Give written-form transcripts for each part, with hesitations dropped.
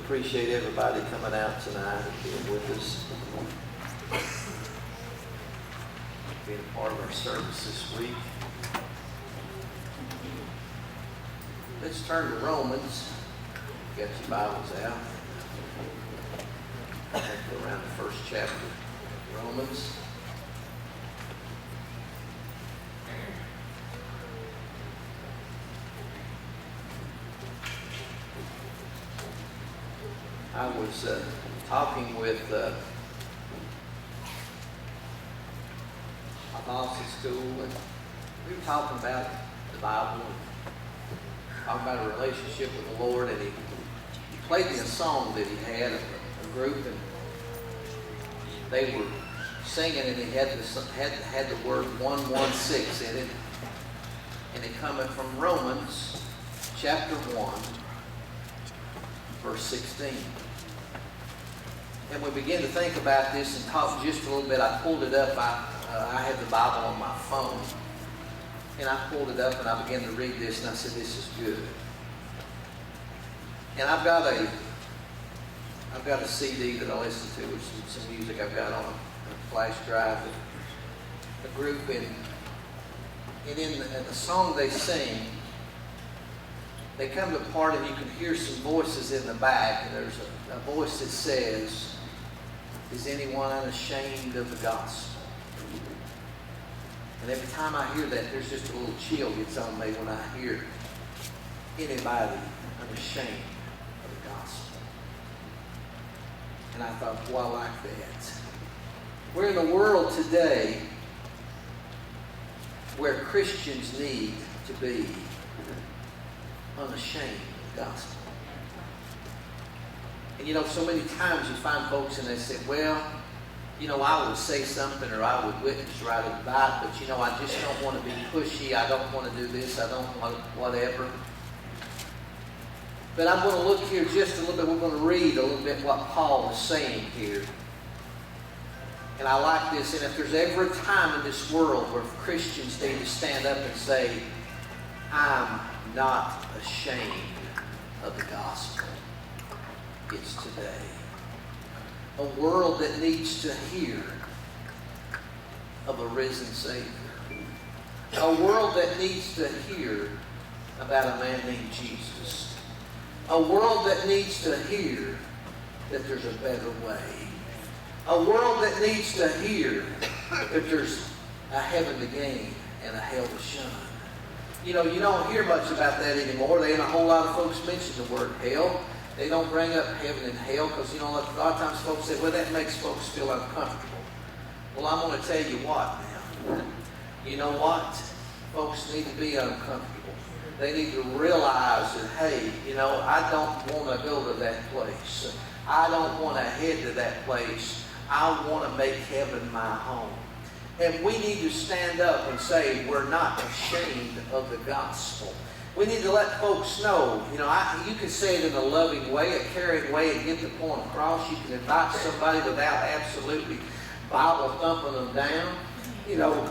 appreciate everybody coming out tonight and being with us. Being part of our service this week. Let's turn to Romans. Get your Bibles out. Go around the first chapter of Romans. I was talking with my boss at school, and we were talking about the Bible and talking about a relationship with the Lord, and he played me a song that he had, a group, and they were singing, and he had the word 116 in it, and it coming from Romans chapter 1, verse 16. And we began to think about this and talk just a little bit. I pulled it up. I had the Bible on my phone. And I pulled it up and I began to read this, and I said, this is good. And I've got a CD that I listen to with some music I've got on a flash drive. A group, and in the song they sing, they come to a part and you can hear some voices in the back, and there's a voice that says, is anyone unashamed of the gospel? And every time I hear that, there's just a little chill gets on me when I hear anybody unashamed of the gospel. And I thought, boy, I like that. We're in a world today where Christians need to be unashamed of the gospel. And you know, so many times you find folks and they say, well, you know, I would say something or I would witness right about it, but you know, I just don't want to be pushy. I don't want to do this. I don't want whatever. But I'm going to look here just a little bit. We're going to read a little bit what Paul is saying here. And I like this. And if there's ever a time in this world where Christians need to stand up and say, I'm not ashamed of the gospel, it's today. A world that needs to hear of a risen Savior. A world that needs to hear about a man named Jesus. A world that needs to hear that there's a better way. A world that needs to hear that there's a heaven to gain and a hell to shun. You know, you don't hear much about that anymore. There ain't a whole lot of folks mention the word hell. They don't bring up heaven and hell because, you know, a lot of times folks say, well, that makes folks feel uncomfortable. Well, I'm going to tell you what now. You know what? Folks need to be uncomfortable. They need to realize that, hey, you know, I don't want to go to that place. I don't want to head to that place. I want to make heaven my home. And we need to stand up and say we're not ashamed of the gospel. We need to let folks know, you know, you can say it in a loving way, a caring way, and get the point across. You can invite somebody without absolutely Bible thumping them down. You know,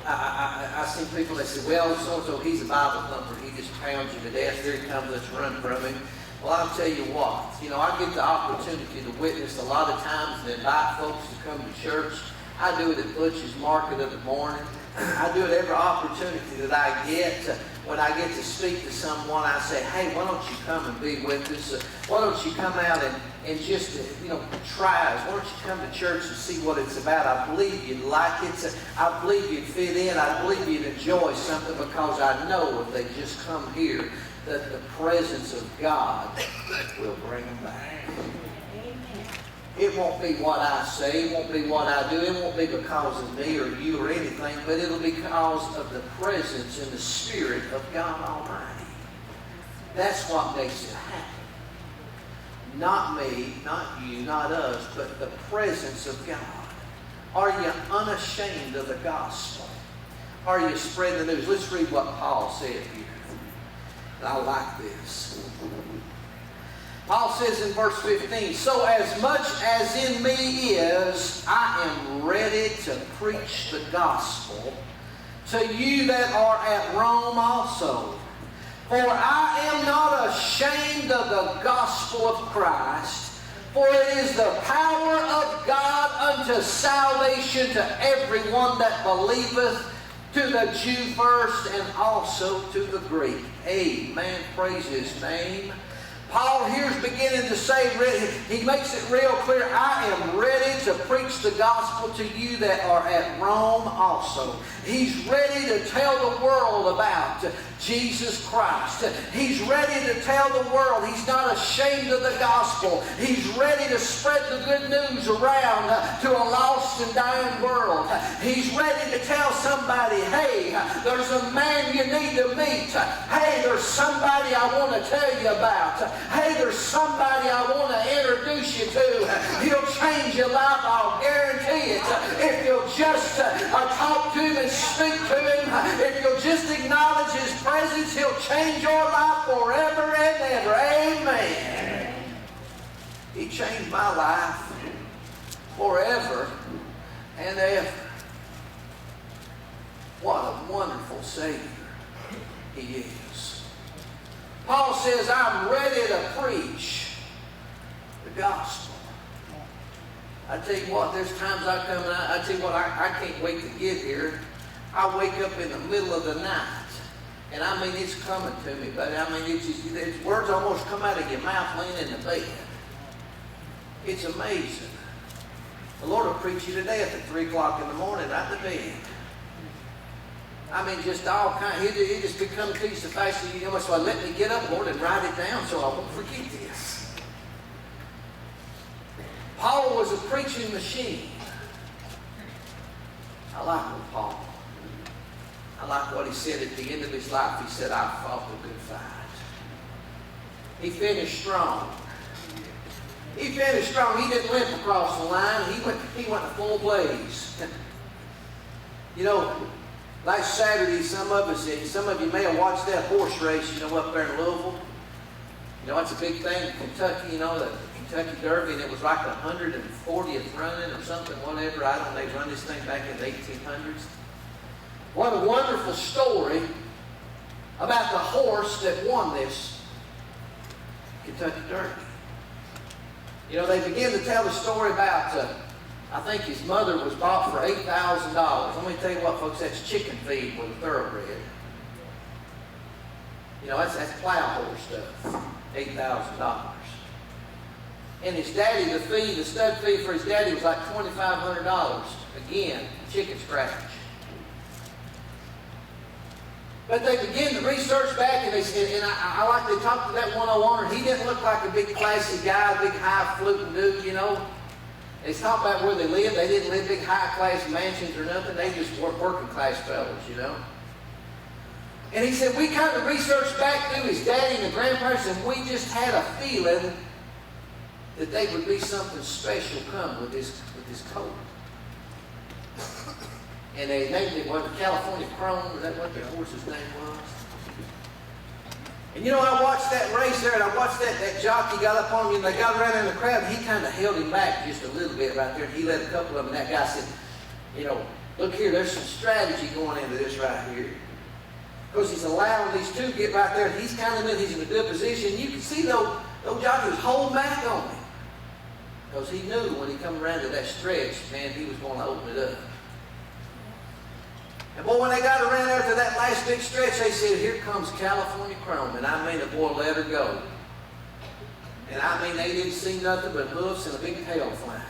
I see people that say, well, so-and-so, he's a Bible thumper. He just pounds you to death. Here he comes, let's run from him. Well, I'll tell you what, you know, I get the opportunity to witness a lot of times and invite folks to come to church. I do it at Butch's Market in the morning. I do it every opportunity that I get. When I get to speak to someone, I say, hey, why don't you come and be with us? Why don't you come out and just, you know, try us? Why don't you come to church and see what it's about? I believe you'd like it. I believe you'd fit in. I believe you'd enjoy something because I know if they just come here, that the presence of God will bring them back. It won't be what I say, it won't be what I do, it won't be because of me or you or anything, but it'll be because of the presence and the Spirit of God Almighty. That's what makes it happen. Not me, not you, not us, but the presence of God. Are you unashamed of the gospel? Are you spreading the news? Let's read what Paul said here. And I like this. Paul says in verse 15, so as much as in me is, I am ready to preach the gospel to you that are at Rome also. For I am not ashamed of the gospel of Christ, for it is the power of God unto salvation to everyone that believeth, to the Jew first and also to the Greek. Amen. Praise His name. Paul here's beginning to say, he makes it real clear, I am ready to preach the gospel to you that are at Rome also. He's ready to tell the world about Jesus Christ. He's ready to tell the world he's not ashamed of the gospel. He's ready to spread the good news around to a lost and dying world. He's ready to tell somebody, hey, there's a man you need to meet. Hey, there's somebody I want to tell you about. Hey, there's somebody I want to introduce you to. He'll change your life, I'll guarantee it. If you'll just talk to him and speak to him, if you'll just acknowledge his presence, he'll change your life forever and ever. Amen. He changed my life forever and ever. What a wonderful Savior He is. Paul says, I'm ready to preach the gospel. I tell you what, there's times I come and I tell you what, I can't wait to get here. I wake up in the middle of the night. And I mean, it's coming to me, but I mean, it's words almost come out of your mouth laying in the bed. It's amazing. The Lord will preach you today at 3 o'clock in the morning, right in the bed. I mean, just all kind. It just becomes to you so fast that you know. So let me get up, Lord, and write it down so I won't forget this. Paul was a preaching machine. I like what Paul. I like what he said at the end of his life. He said, I fought the good fight. He finished strong. He finished strong. He didn't limp across the line. He went to full blaze. You know, last Saturday, some of you may have watched that horse race, you know, up there in Louisville. You know, it's a big thing in Kentucky, you know, the Kentucky Derby, and it was like the 140th running or something, whatever. I don't know, they run this thing back in the 1800s. What a wonderful story about the horse that won this Kentucky Derby. You know, they begin to tell the story about, I think his mother was bought for $8,000. Let me tell you what, folks, that's chicken feed with a thoroughbred. You know, that's plow horse stuff, $8,000. And his daddy, the stud feed for his daddy was like $2,500. Again, chicken scratch. But they begin to research back, and I like they talked to that one owner. He didn't look like a big classy guy, a big high-fluting dude, you know. They talked about where they lived. They didn't live big high-class mansions or nothing. They just were working-class fellows, you know. And he said, we kind of researched back through his daddy and the grandparents, and we just had a feeling that they would be something special come with this colt. And they named it, what, the California Chrome? Is that what the horse's name was? And you know, I watched that race there, and I watched that jockey got up on me, and they got around in the crowd, and he kind of held him back just a little bit right there, and he let a couple of them, and that guy said, you know, look here, there's some strategy going into this right here. Because he's allowing these two to get right there, and he's kind of he's in a good position. You can see those jockeys hold back on him. Because he knew when he come around to that stretch, man, he was going to open it up. And boy, when they got around there to that last big stretch, they said, here comes California Chrome. And I mean, the boy let her go. And I mean, they didn't see nothing but hoofs and a big tail flying.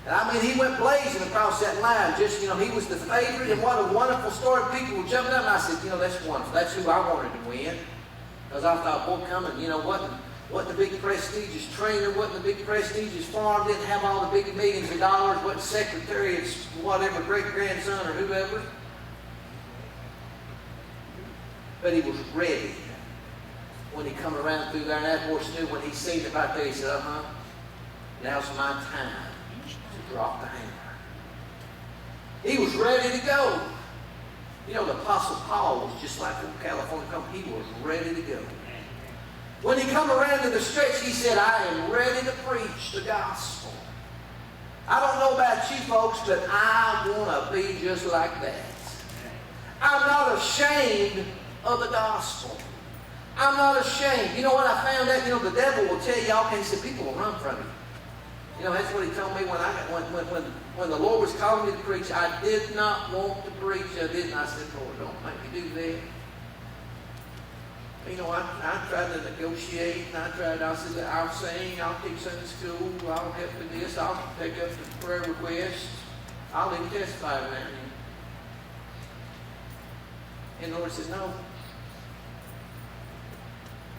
And I mean, he went blazing across that line. Just, you know, he was the favorite. And what a wonderful story. People were jumping up. And I said, you know, that's wonderful. That's who I wanted to win. Because I thought, boy, coming, you know, wasn't the big prestigious trainer, wasn't the big prestigious farm, didn't have all the big millions of dollars, wasn't secretary's whatever, great-grandson or whoever. But he was ready when he come around through there, and that horse knew when he seen it right there, he said, now's my time to drop the hammer. He was ready to go. You know, the Apostle Paul was just like the California company. He was ready to go. When he come around to the stretch, he said, I am ready to preach the gospel. I don't know about you folks, but I want to be just like that. I'm not ashamed of the gospel. I'm not ashamed. You know what I found out? You know, the devil will tell you all kinds of people will run from you. You know, that's what he told me when the Lord was calling me to preach. I did not want to preach. I didn't. I said, Lord, don't make me do that. You know, I tried to negotiate, and I said, I'll sing, I'll teach Sunday school, I'll help with this, I'll take up the prayer requests, I'll even testify now. And the Lord said, no.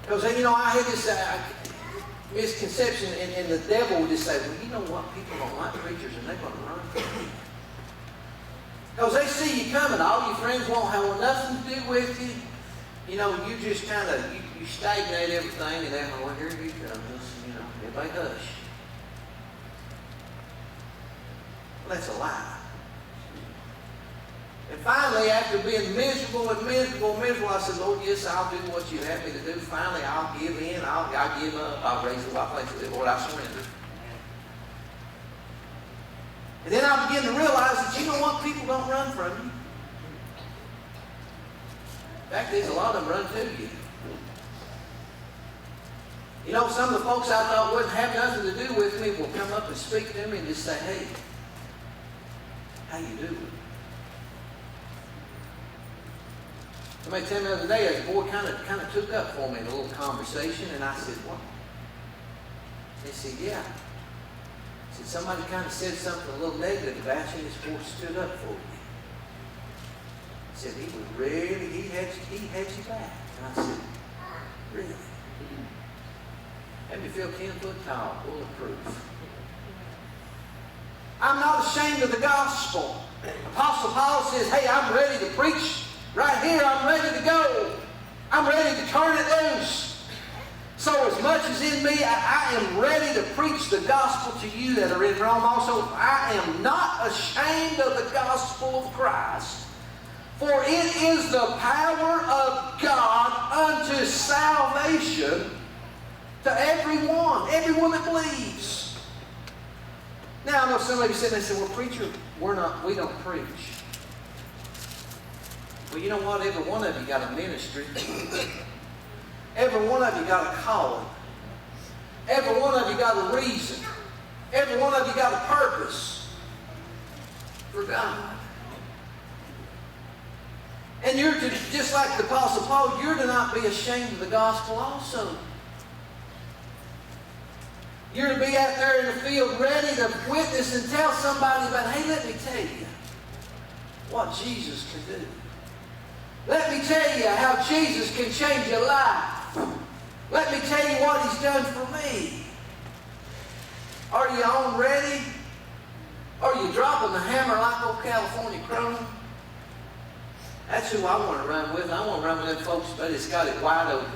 Because, you know, I had this misconception, and the devil would just say, well, you know what, people don't like preachers, and they're going to run from you. Because they see you coming, all your friends won't have nothing to do with you. You know, you just kind of, you stagnate everything, and then, well, here he comes, you know, everybody hush. Well, that's a lie. And finally, after being miserable, I said, Lord, yes, I'll do what you have me to do. Finally, I'll give in, I'll give up, I'll raise the white place, Lord, I surrender. And then I began to realize that, you know what, people don't run from you. In fact, there's a lot of them run to you. You know, some of the folks I thought wouldn't have nothing to do with me will come up and speak to me and just say, hey, how you doing? Somebody told me the other day, a boy kind of took up for me in a little conversation, and I said, what? They said, yeah. I said, somebody kind of said something a little negative about you, and this boy stood up for you. He said he was really, he had you back. And I said, really? Had me feel 10 foot tall, bulletproof. I'm not ashamed of the gospel. Apostle Paul says, hey, I'm ready to preach right here. I'm ready to go. I'm ready to turn it loose. So as much as in me, I am ready to preach the gospel to you that are in Rome. Also, I am not ashamed of the gospel of Christ. For it is the power of God unto salvation to everyone that believes. Now I know somebody said, they said, well, preacher, we don't preach. Well, you know what? Every one of you got a ministry. Every one of you got a calling. Every one of you got a reason. Every one of you got a purpose for God. And you're to, just like the Apostle Paul, you're to not be ashamed of the gospel also. You're to be out there in the field ready to witness and tell somebody about, hey, let me tell you what Jesus can do. Let me tell you how Jesus can change your life. Let me tell you what He's done for me. Are you on ready? Are you dropping the hammer like old California Chrome? That's who I want to run with. I want to run with them folks, but it's got it wide open.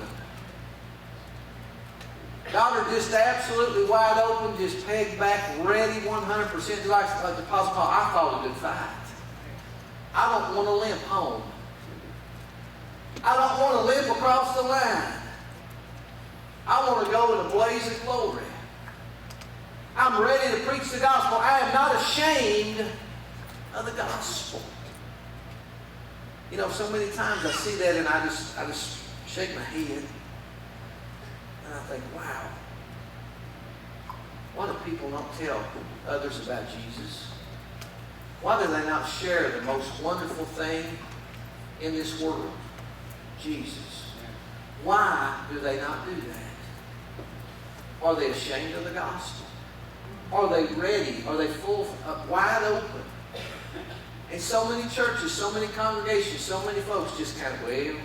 God are just absolutely wide open, just pegged back, ready 100%. Like the Apostle Paul, I fought a good fight. I don't want to limp home. I don't want to limp across the line. I want to go in a blaze of glory. I'm ready to preach the gospel. I am not ashamed of the gospel. You know, so many times I see that and I just shake my head. And I think, wow, why do people not tell others about Jesus? Why do they not share the most wonderful thing in this world? Jesus. Why do they not do that? Are they ashamed of the gospel? Are they ready? Are they full, wide open? And so many churches, so many congregations, so many folks just kind of, well, you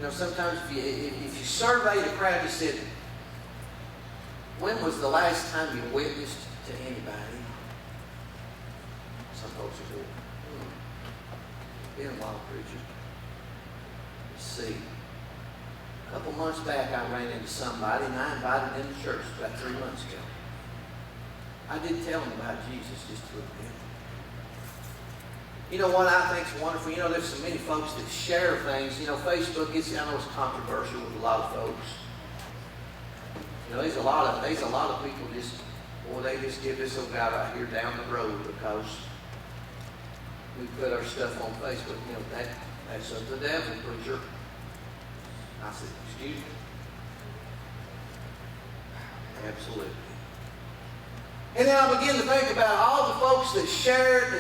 know, sometimes if you survey the crowd, you said, when was the last time you witnessed to anybody? Some folks are doing, been a while, preacher. Let's see. A couple months back, I ran into somebody, and I invited them to church about 3 months ago. I did tell them about Jesus just a little bit. You know what I think is wonderful? You know, there's so many folks that share things. You know, Facebook, I know it's controversial with a lot of folks. You know, there's a lot of people they just give this old guy right here down the road because we put our stuff on Facebook. You know, That's of the devil, preacher. I said, excuse me? Absolutely. And then I begin to think about all the folks that share it,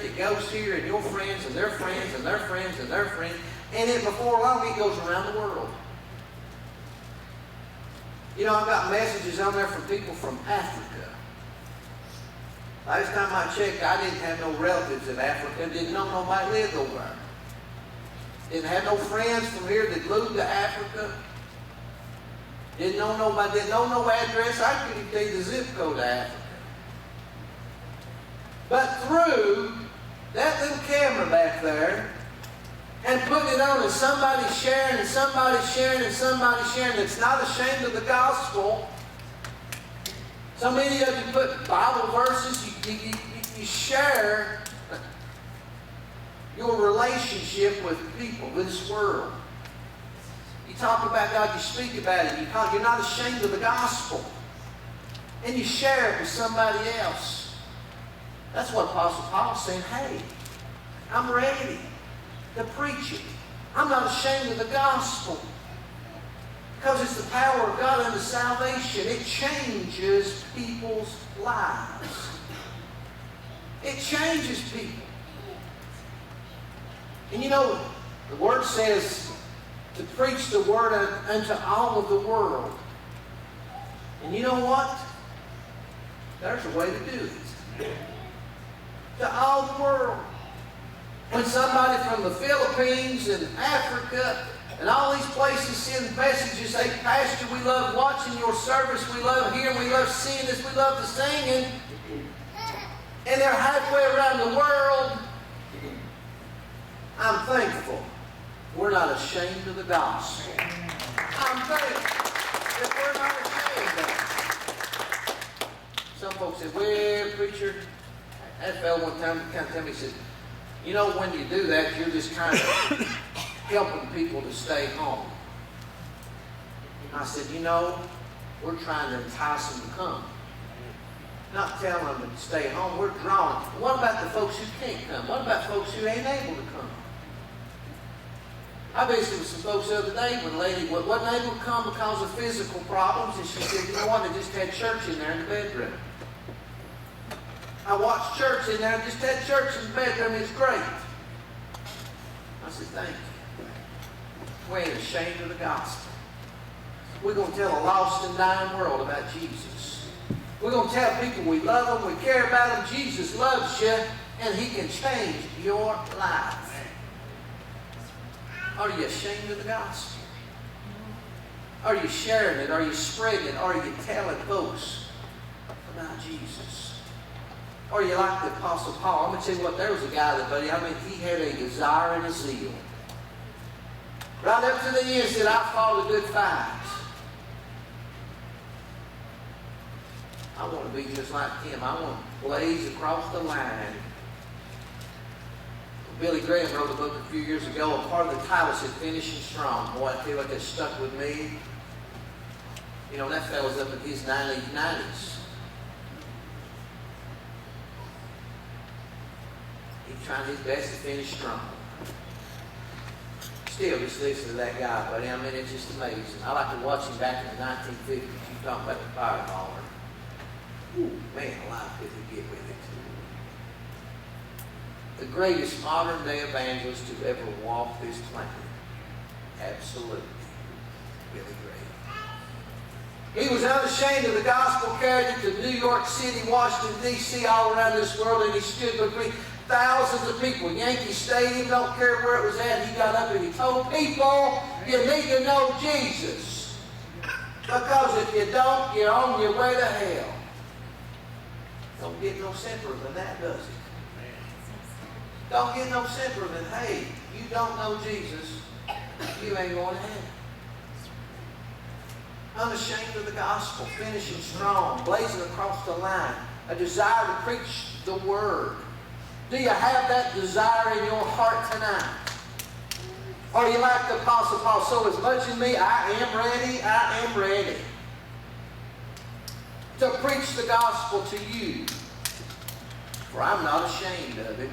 that goes here, and your friends, and their friends, and their friends, and their friends. And then before long, it goes around the world. You know, I've got messages on there from people from Africa. Last time I checked, I didn't have no relatives in Africa. Didn't know nobody lived over there. Didn't have no friends from here that moved to Africa. Didn't know nobody, didn't know no address. I couldn't even tell you the zip code of Africa. But through that little camera back there, and putting it on, and somebody sharing, and somebody sharing, and somebody sharing, that's not ashamed of the gospel. So many of you put Bible verses, you share your relationship with people, with this world. You talk about God, you speak about it, you're not ashamed of the gospel. And you share it with somebody else. That's what Apostle Paul's saying. Hey, I'm ready to preach it. I'm not ashamed of the gospel. Because it's the power of God unto salvation. It changes people's lives. It changes people. And you know, the Word says to preach the Word unto all of the world. And you know what? There's a way to do it. To all the world. When somebody from the Philippines and Africa and all these places send messages, say, Pastor, we love watching your service, we love hearing, we love seeing this, we love the singing. And they're halfway around the world. I'm thankful we're not ashamed of the gospel. I'm thankful that we're not ashamed of it. Some folks say, well, preacher, that fellow one time kind of tell me, he said, you know, when you do that, you're just kind of helping people to stay home. I said, you know, we're trying to entice them to come. Not telling them to stay home, we're drawing. What about the folks who can't come? What about folks who ain't able to come? I visited with some folks the other day when a lady wasn't able to come because of physical problems, and she said, you know what, they just had church in there in the bedroom. I watched church in there, just had church in the bedroom, it's great. I said, thank you. We ain't ashamed of the gospel. We're going to tell a lost and dying world about Jesus. We're going to tell people we love them, we care about them, Jesus loves you, and He can change your life. Are you ashamed of the gospel? Are you sharing it? Are you spreading it? Are you telling folks about Jesus? Or you like the Apostle Paul? I'm going to tell you what, there was a guy that, buddy, he had a desire and a zeal. Right up to the end, said, I fought a good fight. I want to be just like him. I want to blaze across the line. Billy Graham wrote a book a few years ago, and part of the title said, Finishing Strong. Boy, I tell you what, that stuck with me. You know, that fellow's up in his 90s. He's trying his best to finish strong. Still, just listen to that guy, buddy. I mean, it's just amazing. I like to watch him back in the 1950s. You talking about the fireballer. Ooh, man, alive, did he get with it. The greatest modern day evangelist who ever walked this planet. Absolutely. Billy Graham. He was unashamed of the gospel, carried it to New York City, Washington, D.C., all around this world, and he stood between thousands of people. Yankee Stadium, don't care where it was at, he got up and he told people, you need to know Jesus. Because if you don't, you're on your way to hell. Don't get no simpler than that, does it? Don't get no simpler than, hey, you don't know Jesus, you ain't going to heaven. Unashamed of the gospel, finishing strong, blazing across the line, a desire to preach the word. Do you have that desire in your heart tonight? Or you like the Apostle Paul, so as much as me, I am ready to preach the gospel to you. For I'm not ashamed of it.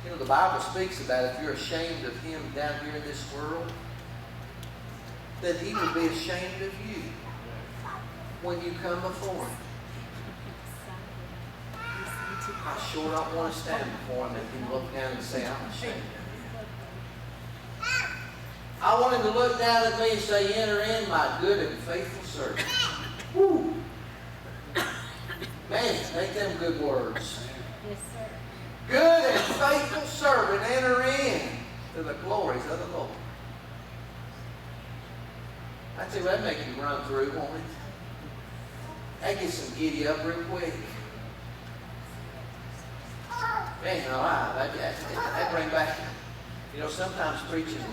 You know, the Bible speaks about if you're ashamed of Him down here in this world, that He will be ashamed of you when you come before Him. I sure don't want to stand before Him and He look down and say, I'm ashamed of you. I want Him to look down at me and say, enter in, my good and faithful servant. Woo! Man, ain't them good words. Yes, sir. Good and faithful servant, enter in to the glories of the Lord. I tell you, that'd make you run through, won't it? That gets some giddy up real quick. Man, alive. That bring back, you know, sometimes preaching,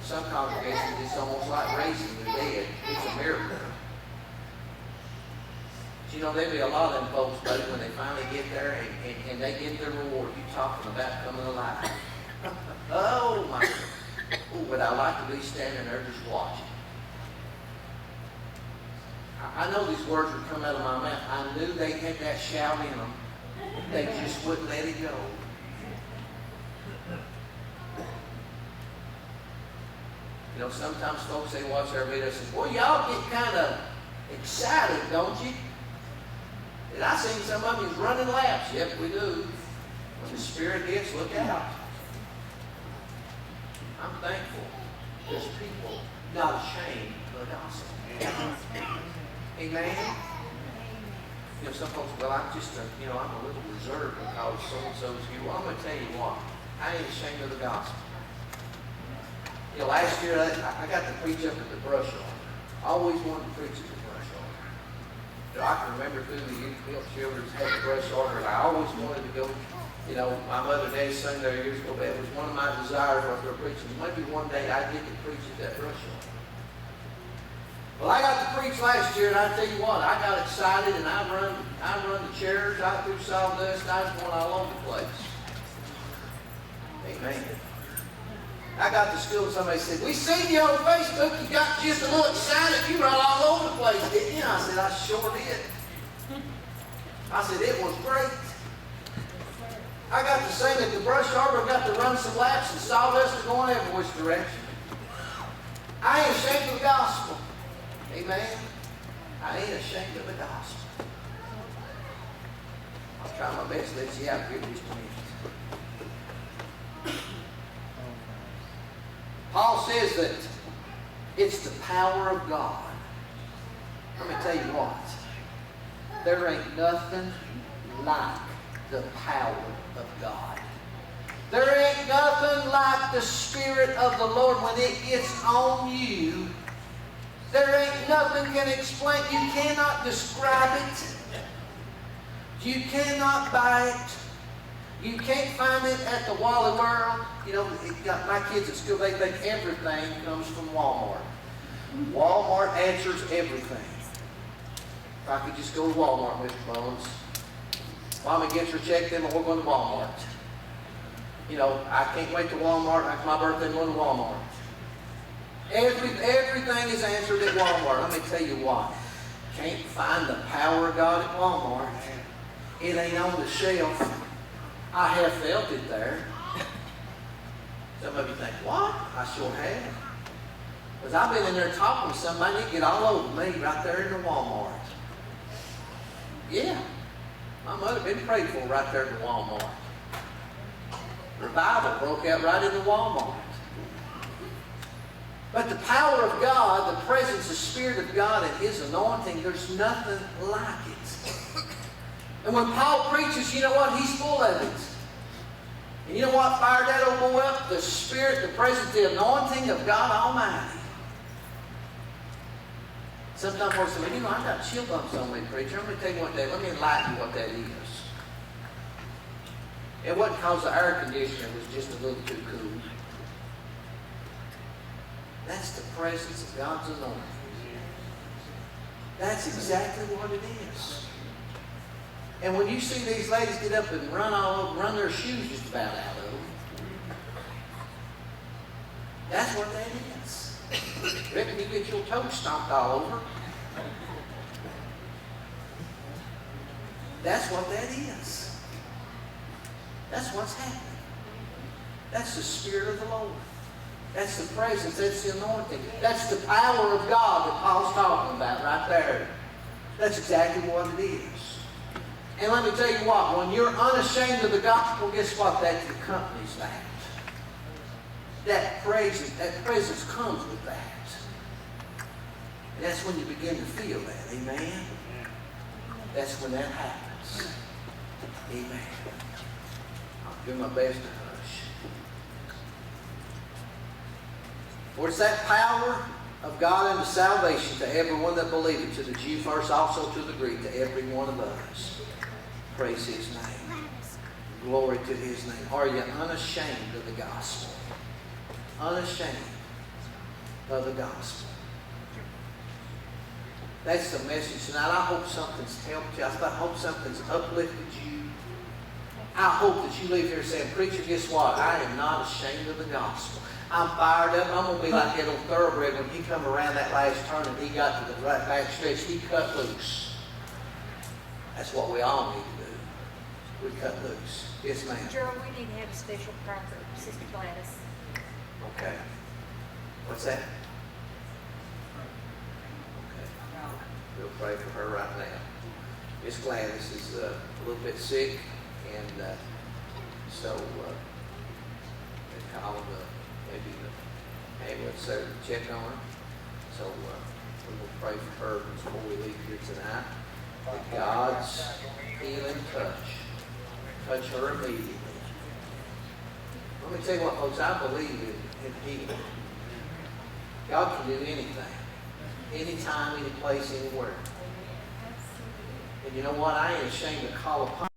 some congregations, it's almost like raising the dead. It's a miracle. But, you know, there'll be a lot of them folks, buddy, when they finally get there and they get their reward. You talking about coming alive. Oh, my. Oh, but I like to be standing there just watching. I know these words would come out of my mouth. I knew they had that shout in them. They just wouldn't let it go. You know, sometimes folks, they watch our videos and say, boy, y'all get kind of excited, don't you? And I seen some of them running laps. Yep, we do. When the Spirit hits, look out. I'm thankful there's people not ashamed of the gospel. Amen? You know, some folks, well, I'm just I'm a little reserved because so-and-so's here. Well, I'm going to tell you what. I ain't ashamed of the gospel. You know, last year I got to preach up at the brush yard. I always wanted to preach at the brush yard. You know, I can remember through the youth built children's had the brush yard, and I always wanted to go. You know, my mother and daddy sung there years ago, but it was one of my desires when they were preaching. Maybe one day I'd get to preach at that brush yard. Well, I got to preach last year, and I tell you what, I got excited, and I run the chairs, I threw sawdust, and I was going all over the place. Amen. I got to school, and somebody said, we seen you on Facebook, you got just a little excited, you run all over the place, didn't you? I said, I sure did. I said, it was great. I got to sing at the brush yard, I got to run some laps, and sawdust is going every which direction. I ain't ashamed of the gospel. Amen. I ain't ashamed of the gospel. I'll try my best to let you out here just a minute. Paul says that it's the power of God. Let me tell you what. There ain't nothing like the power of God. There ain't nothing like the Spirit of the Lord when it gets on you. There ain't nothing can explain. You cannot describe it. You cannot buy it. You can't find it at the Wally World. You know, my kids at school, they think everything comes from Walmart. Walmart answers everything. If I could just go to Walmart, Mr. Mullins. Mommy gets her check, then we're going to Walmart. You know, I can't wait to Walmart. After my birthday, I'm going to Walmart. Everything is answered at Walmart. Let me tell you what. Can't find the power of God at Walmart. It ain't on the shelf. I have felt it there. Some of you think, what? I sure have. Because I've been in there talking with somebody, they get all over me right there in the Walmart. Yeah. My mother been prayed for right there in the Walmart. Revival broke out right in the Walmart. But the power of God, the presence, the Spirit of God and His anointing, there's nothing like it. And when Paul preaches, you know what? He's full of it. And you know what fired that old boy up? The Spirit, the presence, the anointing of God Almighty. Sometimes folks say, you know, I got chill bumps on me, preacher. Let me tell you what that, let me enlighten you what that is. It wasn't because the air conditioner was just a little too cool. That's the presence of God's anointing. That's exactly what it is. And when you see these ladies get up and run their shoes just about out of them, that's what that is. Reckon you get your toes stomped all over. That's what that is. That's what's happening. That's the Spirit of the Lord. That's the presence. That's the anointing. That's the power of God that Paul's talking about right there. That's exactly what it is. And let me tell you what, when you're unashamed of the gospel, guess what? That accompanies that. That presence comes with that. And that's when you begin to feel that. Amen? That's when that happens. Amen. I'll do my best to hush. For it's that power of God unto salvation to everyone that believeth, to the Jew first, also to the Greek, to every one of us. Praise His name. Glory to His name. Are you unashamed of the gospel? Unashamed of the gospel. That's the message tonight. I hope something's helped you. I hope something's uplifted you. I hope that you leave here saying, preacher, guess what? I am not ashamed of the gospel. I'm fired up. I'm going to be like that old thoroughbred when he come around that last turn and he got to the right back stretch. He cut loose. That's what we all need to do. We cut loose. Yes, ma'am. Gerald, we need to have a special prayer for Sister Gladys. Okay. What's that? We'll pray for her right now. Miss Gladys is a little bit sick, and so they called maybe the ambulance there to check on her. So we will pray for her before we leave here tonight. That God's healing touch her immediately. Let me tell you what, folks, I believe in healing. God can do anything. Anytime, any place, anywhere. And you know what? I ain't ashamed to call upon